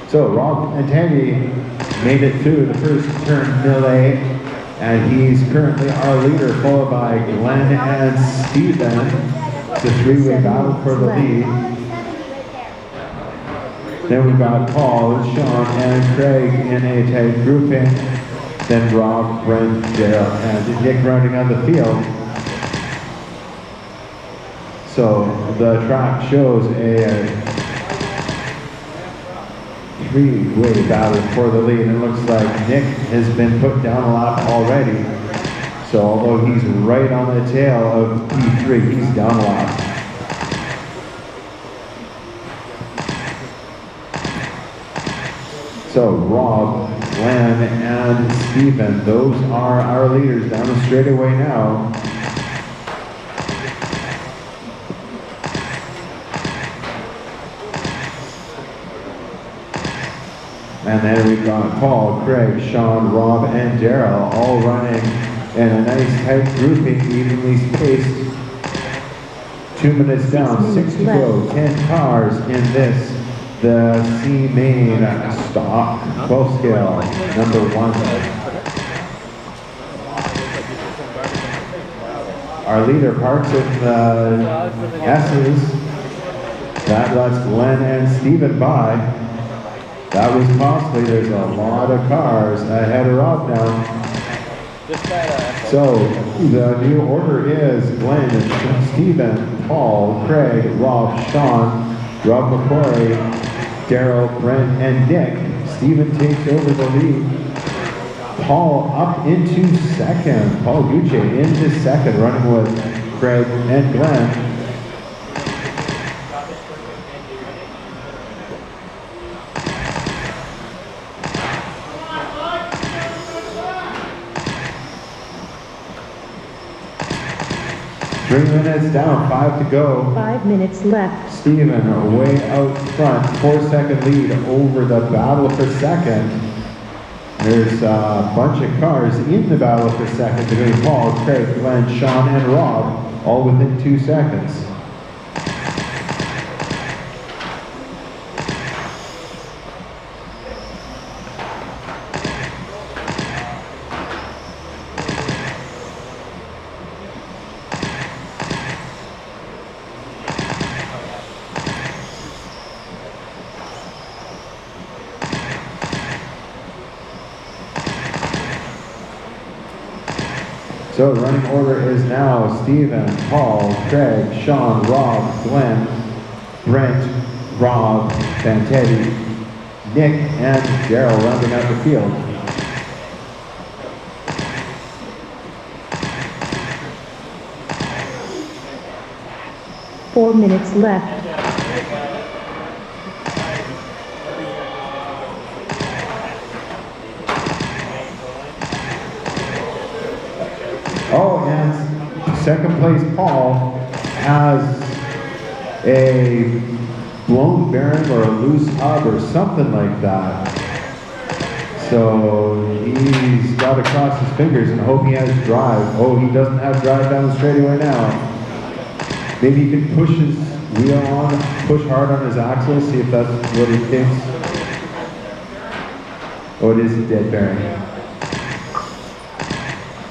So Rob and Teddy made it through the first turn melee, and he's currently our leader, followed by Glenn and Steven. It's a three-way battle for the lead. Then we've got Paul, Sean, and Craig in a tag grouping. Then Rob, Brent, Daryl, and Nick rounding on the field. So the track shows a three-way battle for the lead. It looks like Nick has been put down a lap already. So although he's right on the tail of P3, he's down a lap. So Rob, Glenn, and Steven, those are our leaders down the straightaway now. And then we've got Paul, Craig, Sean, Rob, and Daryl all running in a nice tight grouping, evenly spaced. 2 minutes down, 6 to go, 10 cars in this, the C main stock 12 scale, number 1. Our leader parks in the S's. That lets Glenn and Steven by. That was costly. There's a lot of cars ahead of Rob now. So the new order is Glenn, Steven, Paul, Craig, Rob, Sean, Rob McCoy, Daryl, Brent, and Nick. Steven takes over the lead. Paul up into second. Paul Gucci into second, running with Craig and Glenn. 3 minutes down, 5 to go. 5 minutes left. Steven way out front, 4-second lead over the battle for second. There's a bunch of cars in the battle for second between Paul, Craig, Glenn, Sean, and Rob, all within 2 seconds. So the running order is now Steven, Paul, Craig, Sean, Rob, Glenn, Brent, Rob, Fantetti, Nick, and Daryl rounding out the field. Four minutes left. Oh, and second place Paul has a blown bearing or a loose hub or something like that. So he's got to cross his fingers and hope he has drive. Oh, he doesn't have drive down the straightaway now. Maybe he can push his wheel on, push hard on his axle, see if that's what he thinks. Oh, it is a dead bearing.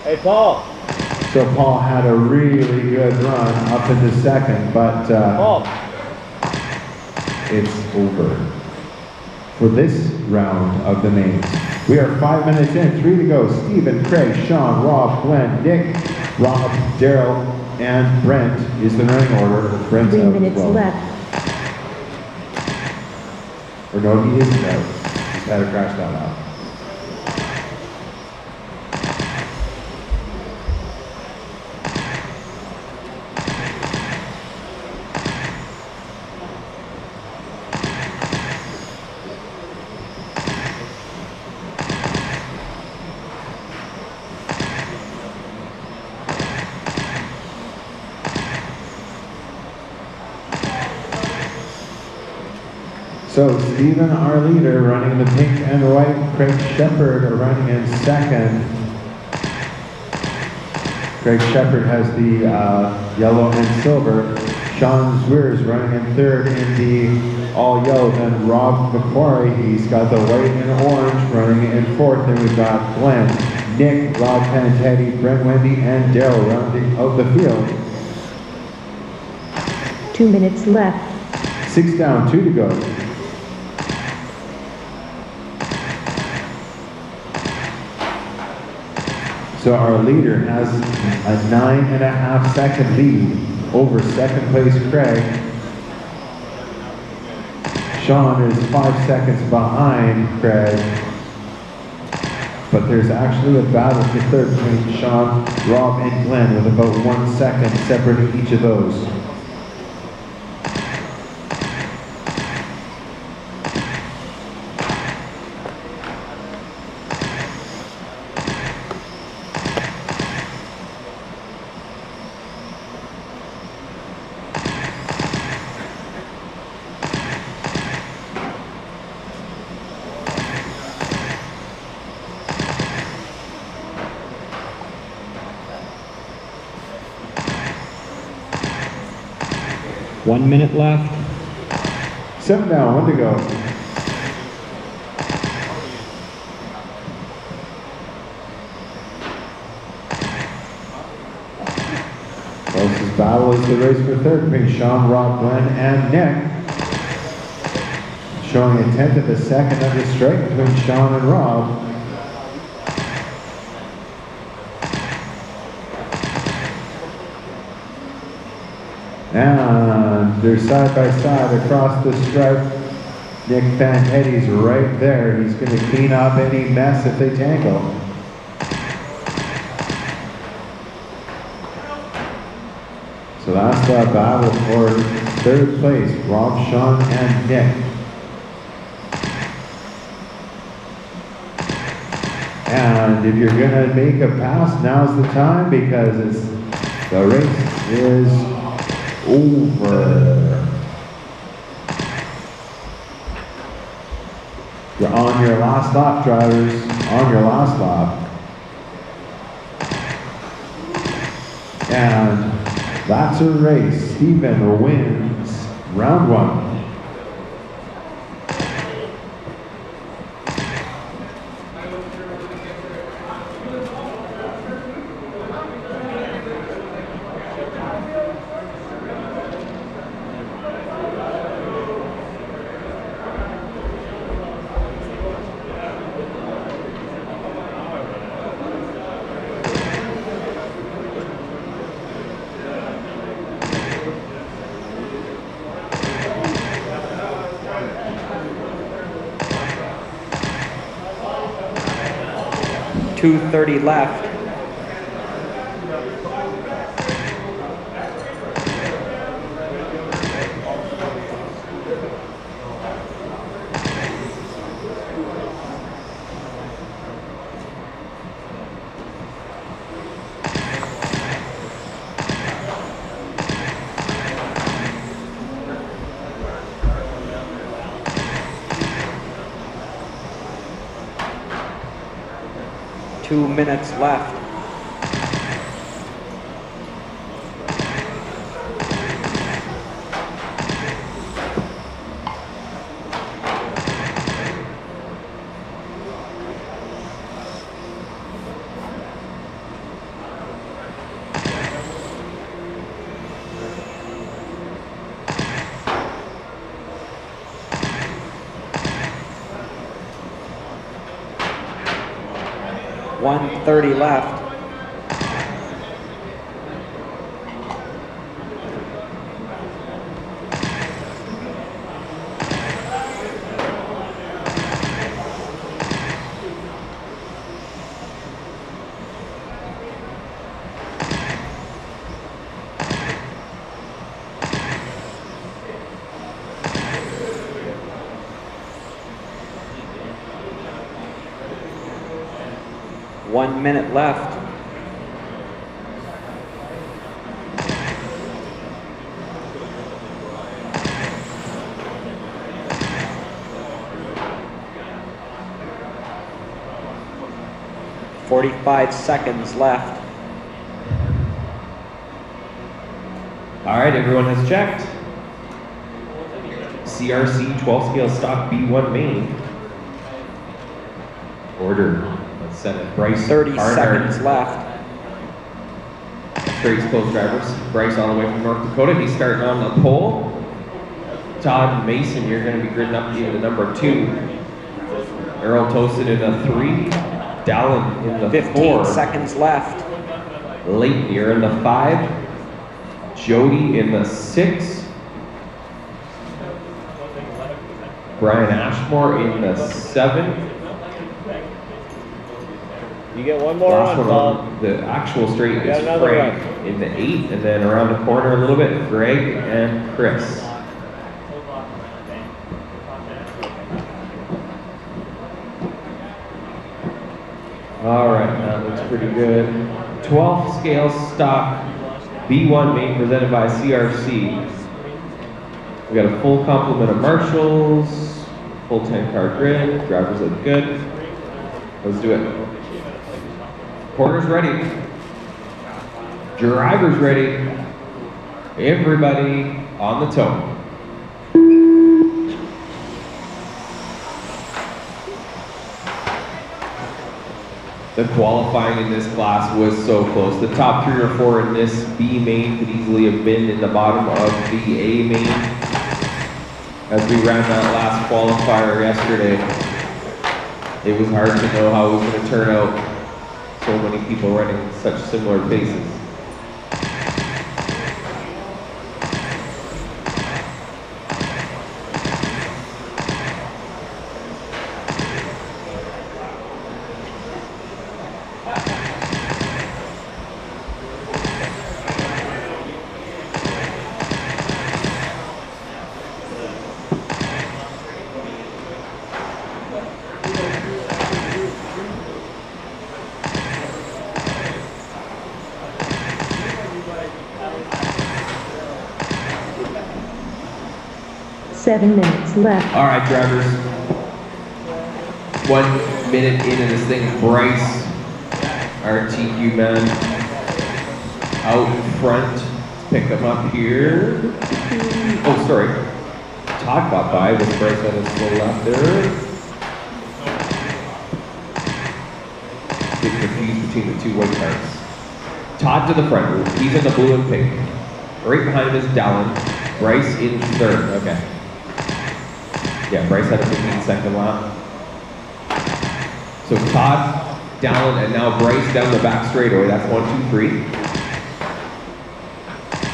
Hey, Paul. So Paul had a really good run up into second, but it's over for this round of the mains. We are 5 minutes in, 3 to go. Steven, Craig, Sean, Rob, Glenn, Nick, Rob, Daryl, and Brent is the running order. Brent's 3 out minutes as well. left. Or no, he isn't out. He's had to crash that out. So Steven, our leader, running in the pink and white. Craig Shepard running in second. Craig Shepard has the yellow and silver. Sean Zweers running in third in the all yellow. Then Rob McQuarrie, he's got the white and orange running in fourth. Then we've got Glenn, Nick, Rob Pantetti, Brent Wendy, and Daryl rounding out the field. 2 minutes left. 6 down, 2 to go. So our leader has a 9.5 second lead over second place Craig. Sean is 5 seconds behind Craig. But there's actually a battle for third between Sean, Rob, and Glenn with about 1 second separating each of those. One minute left. 7 down, 1 to go. Closest battle is the race for third between Sean, Rob, Glenn, and Nick. Showing a 10th of a second under strike between Sean and Rob. And they're side by side across the stripe. Nick Pantetti's right there. He's going to clean up any mess if they tangle. So that's the battle for third place, Rob, Sean, and Nick. And if you're going to make a pass, now's the time because the race is over. You're on your last lap, drivers. On your last lap. And that's a race. Stephen wins round 1. .230 left. Two minutes left. .130 left. One minute left. .45 seconds left. All right, everyone has checked. CRC 12 scale stock B1 main. Order. Let's set it. Bryce 30 Barnard. seconds left. Straight close drivers. Bryce all the way from North Dakota. He's starting on the pole. Todd Mason, you're going to be gridding up into number 2. Earl Toasted in the 3. Dallin in the 15 4. seconds left. Leighton, you're in the 5. Jody in the 6. Brian Ashmore in the 7. You get one more Last run, one Paul. on the actual straight got is another Frank in the 8, and then around the corner a little bit, Greg and Chris. All right, that looks pretty good. 12 scale stock B1 main presented by CRC. We got a full complement of marshals, full 10-car grid, drivers look good. Let's do it. Corners ready. Drivers ready. Everybody on the toe. The qualifying in this class was so close. The top 3 or 4 in this B main could easily have been in the bottom of the A main. As we ran that last qualifier yesterday, it was hard to know how it was going to turn out. So many people running such similar paces. Seven minutes left. All right, drivers. 1 minute into this thing, Bryce, our TQ man, out in front. Let's pick him up here. Oh, sorry. Todd got by with Bryce on his slow left there. Get confused between the 2 white cars. Todd to the front. He's in the blue and pink. Right behind him is Dallin. Bryce in 3rd. Okay. Yeah, Bryce had a 15-second lap. So Todd, Dallin, and now Bryce down the back straightaway. That's 1, 2, 3.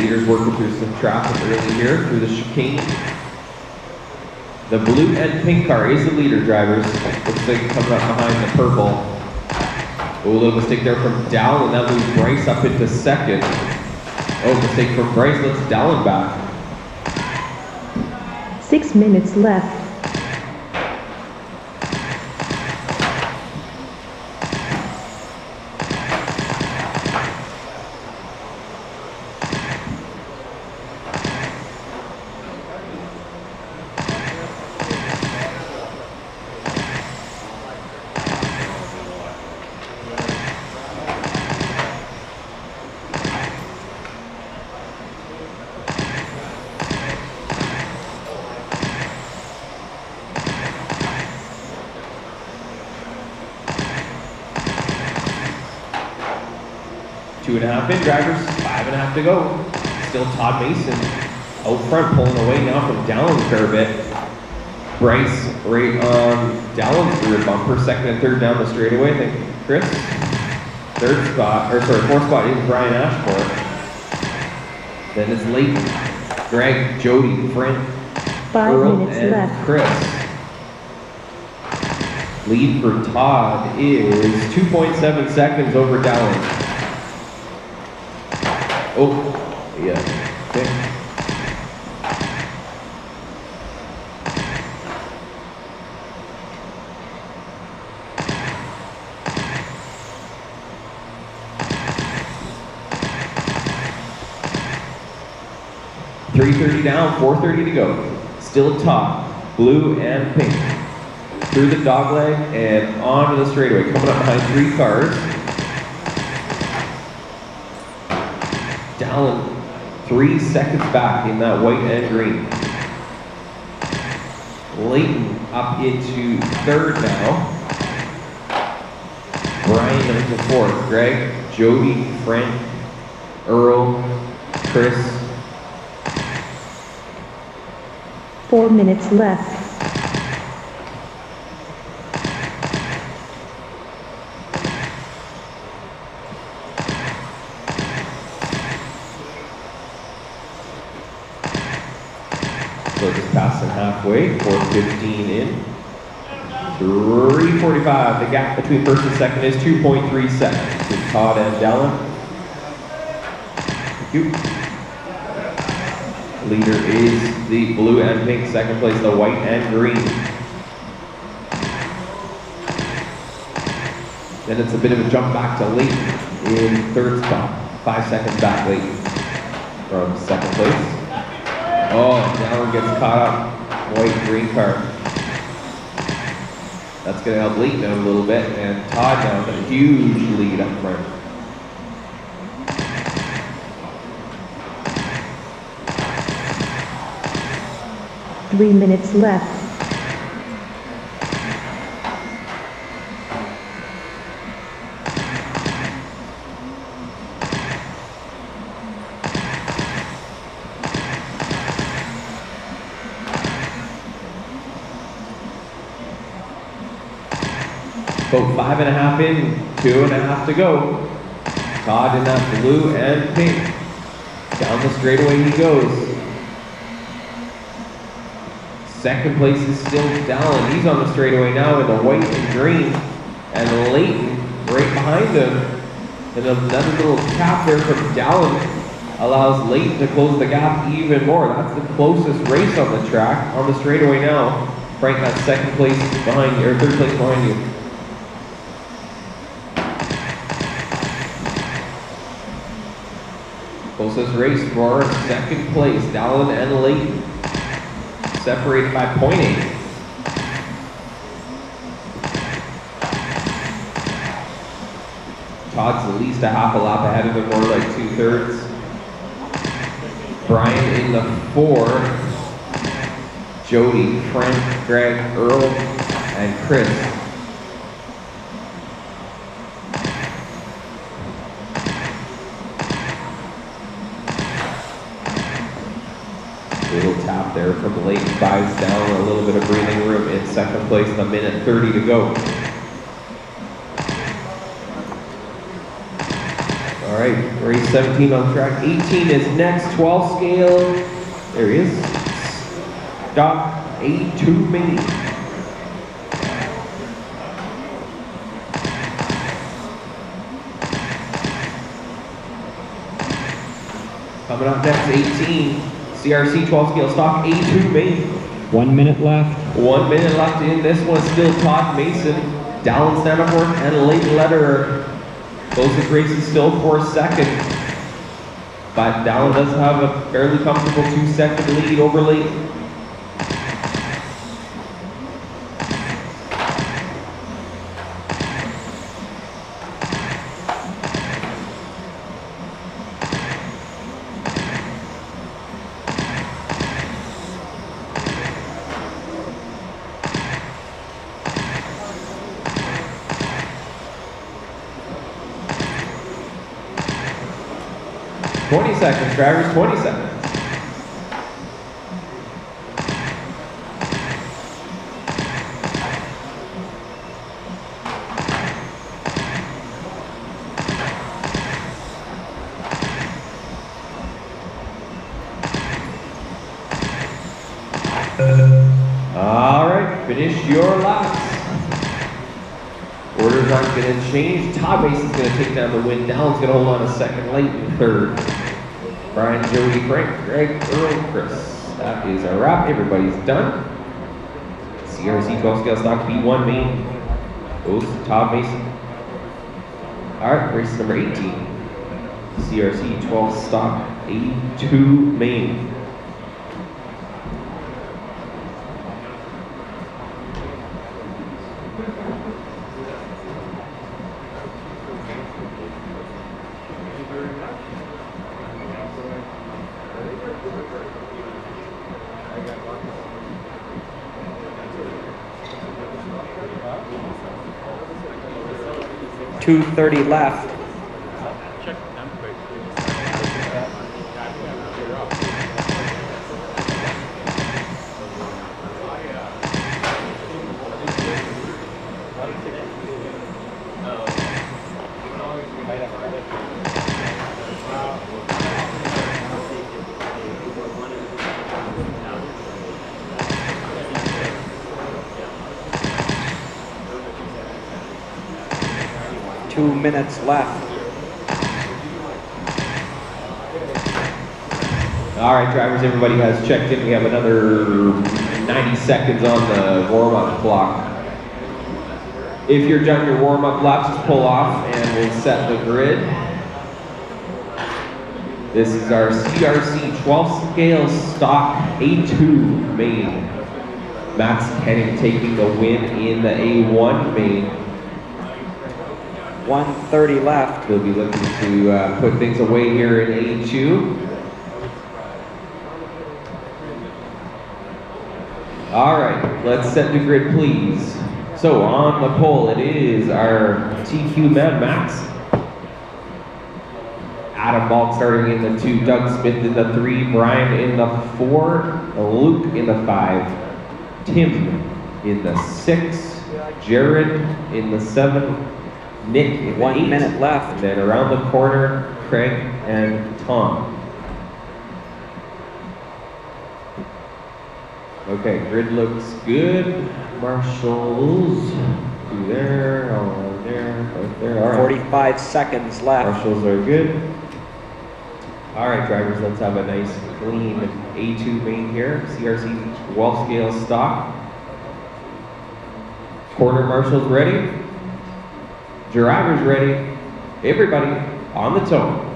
Leaders working through some traffic early here through the chicane. The blue and pink car is the leader, drivers. Looks like coming up behind the purple. Oh, a little mistake there from Dallin. That moves Bryce up into 2nd. Oh, mistake from Bryce. Let's Dallin back. 6 minutes left. Two and a half in, drivers. 5.5 to go. Still Todd Mason out front, pulling away now from Dallin's fair bit. Bryce right on Dallin's rear bumper, 2nd and 3rd down the straightaway. I think Chris. 4th spot is Brian Ashmore. Then it's Leighton, Greg, Jody, Frank, 5 Earl, minutes and left. Chris. Lead for Todd is 2.7 seconds over Dallin. Oh, yeah. Okay. .330 down, 4:30 to go. Still top, blue and pink. Through the dogleg and onto the straightaway. Coming up behind 3 cars. Dallin 3 seconds back in that white and green. Leighton up into third now. Brian into fourth. Greg, Jody, Frank, Earl, Chris. 4 minutes left. So just passing halfway, 4:15 in. 3:45, the gap between first and second is 2.3 seconds between Todd and Dallin. Thank you. Leader is the blue and pink, second place the white and green. Then it's a bit of a jump back to Leighton in third spot, 5 seconds back Leighton from second place. Oh, Dallin gets caught up, white and green car. That's going to help Leighton out a little bit, and Todd now with a huge lead up front. Three minutes left. About 5.5 in, 2.5 to go. Todd in that blue and pink. Down the straightaway he goes. Second place is still Dallin. He's on the straightaway now in the white and green. And Leighton right behind him. And another little tap there from Dallin allows Leighton to close the gap even more. That's the closest race on the track. On the straightaway now. Frank, that's second place behind you, or third place behind you. Closest race for second place, Dallin and Leighton. Separated by 0.8. Todd's at least a half a lap ahead of him, more like 2/3. Brian in the 4. Jody, Frank, Greg, Earl, and Chris. Little tap there from Leighton, buys down a little bit of breathing room in second place, a minute 30 to go. All right, race 17 on track. 18 is next, 12 scale. There he is. Stock A2 main. Coming up next, 18. CRC 12 scale stock A2 main. 1 minute left. 1 minute left in this one. Still Todd Mason, Dallin Staniforth, and Leighton Lederer. Closest race is still for second. But Dallin does have a fairly comfortable 2-second lead over Leighton. Seconds, drivers, 20 seconds. All right, finish your laps. Orders aren't going to change. Todd Mason's going to take down the win. Dallin's going to hold on a second, Leighton third. Brian, Jody, Frank, Greg, Earl, Chris. That is a wrap. Everybody's done. CRC 12 scale stock B1 main goes to Todd Mason. All right, race number 18. CRC 12 stock A2 main. .230 left. Two minutes left. All right, drivers, everybody has checked in. We have another 90 seconds on the warm-up clock. If you're done your warm-up laps, pull off and we'll set the grid. This is our CRC 12 scale stock A2 main. Max Henning taking the win in the A1 main. 1:30 left. We'll be looking to put things away here in A2. All right, let's set the grid, please. So on the pole, it is our TQ man, Max. Adam Balk starting in the 2, Doug Smith in the 3, Brian in the 4, Luke in the 5, Tim in the 6, Jared in the 7, Nick in the 1 8, minute left. and then around the corner, Craig and Tom. Okay, grid looks good. Marshals, 2 there, all there, right there. All right. 45 seconds left. Marshals are good. All right, drivers, let's have a nice clean A2 main here. CRC 12 scale stock. Corner marshals ready. Drivers ready. Everybody on the tone.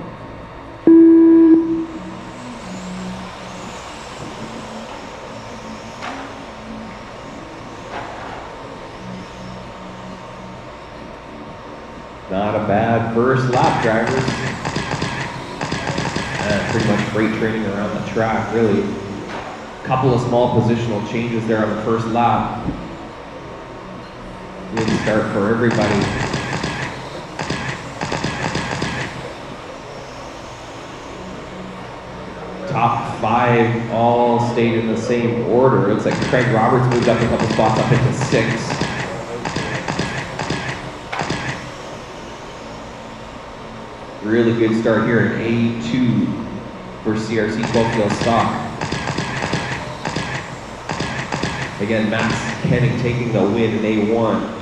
Not a bad first lap, drivers. Pretty much freight training around the track, really. Couple of small positional changes there on the first lap. Good start for everybody. Top 5 all stayed in the same order. Looks like Craig Roberts moved up a couple spots up into 6. Really good start here in A2 for CRC 12 scale stock. Again, Max Kenning taking the win in A1.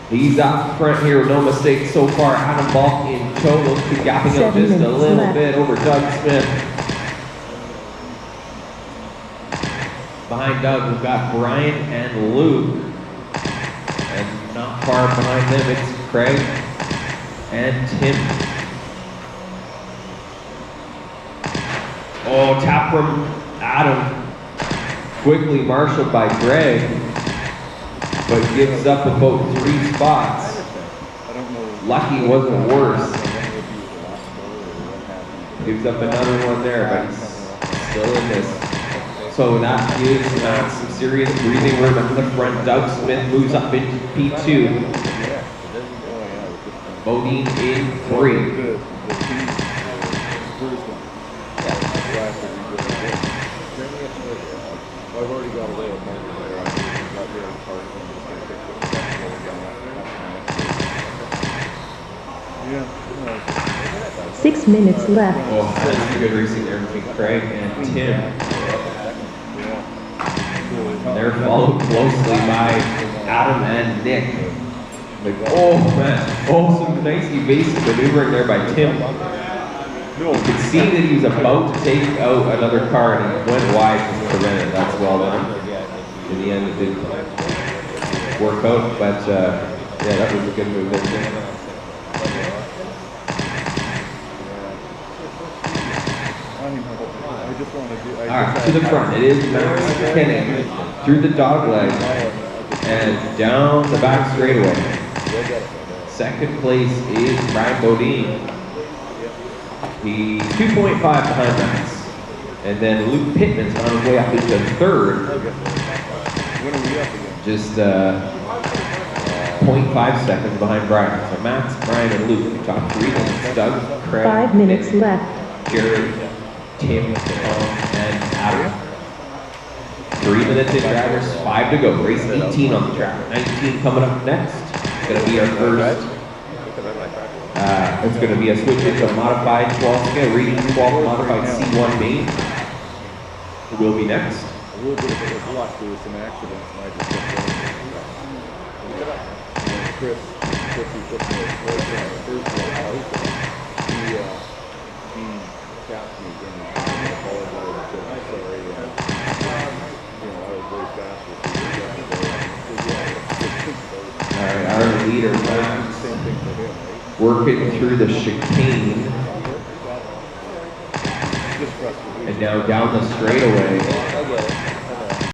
He's up front here, no mistakes so far. Adam Balk in tow, those two gapping up 7 just a minutes little left. bit over Doug Smith. Behind Doug, we've got Brian and Luke. And not far behind them, it's Craig and Tim. Oh, tap from Adam. Quickly marshaled by Greg, but gives up about 3 spots. Lucky wasn't worse. Gives up another one there, but he's still in this. So that gives Max some serious breathing room at the front. Doug Smith moves up into P2. Bodine in 3. I've already got away with mine there. I'm not very hard. Yeah. 6 minutes left. Oh, that's good racing there between Craig and Tim. They're followed closely by Adam and Nick. Oh man, oh, some nice evasive maneuvering there by Tim. You could see that he was about to take out another car and he went wide to prevent it. That's well done. In the end, it didn't work out, but yeah, that was a good move there, Tim. Alright, to the front, it is Max Kenning through the dog leg and down the back straightaway. Second place is Brian Bodine. He's 2.5 behind Max. And then Luke Pittman's on his way up into third. When are we up again? Just 0.5 seconds behind Brian. So Max, Brian, and Luke, the top three. Then it's Doug, Craig, 5 minutes Nick, left. Jared, Tim, Tom, and Adam. 3 minutes in, drivers, 5 to go. Race 18 on the track. 19 coming up next. It's going to be our first. It's going to be a switch into a modified 12 scale, reading 12 modified C1 main. Will be next. A little bit of it was luck. There was some accidents, and I just kept going. Chris took me on the first one out. He tapped me again and apologized. I said, I'm sorry. I was very fast with you. All right, our leader, Max, Same thing for him, right? working through the chicane. Just frustrating. And now down the straightaway.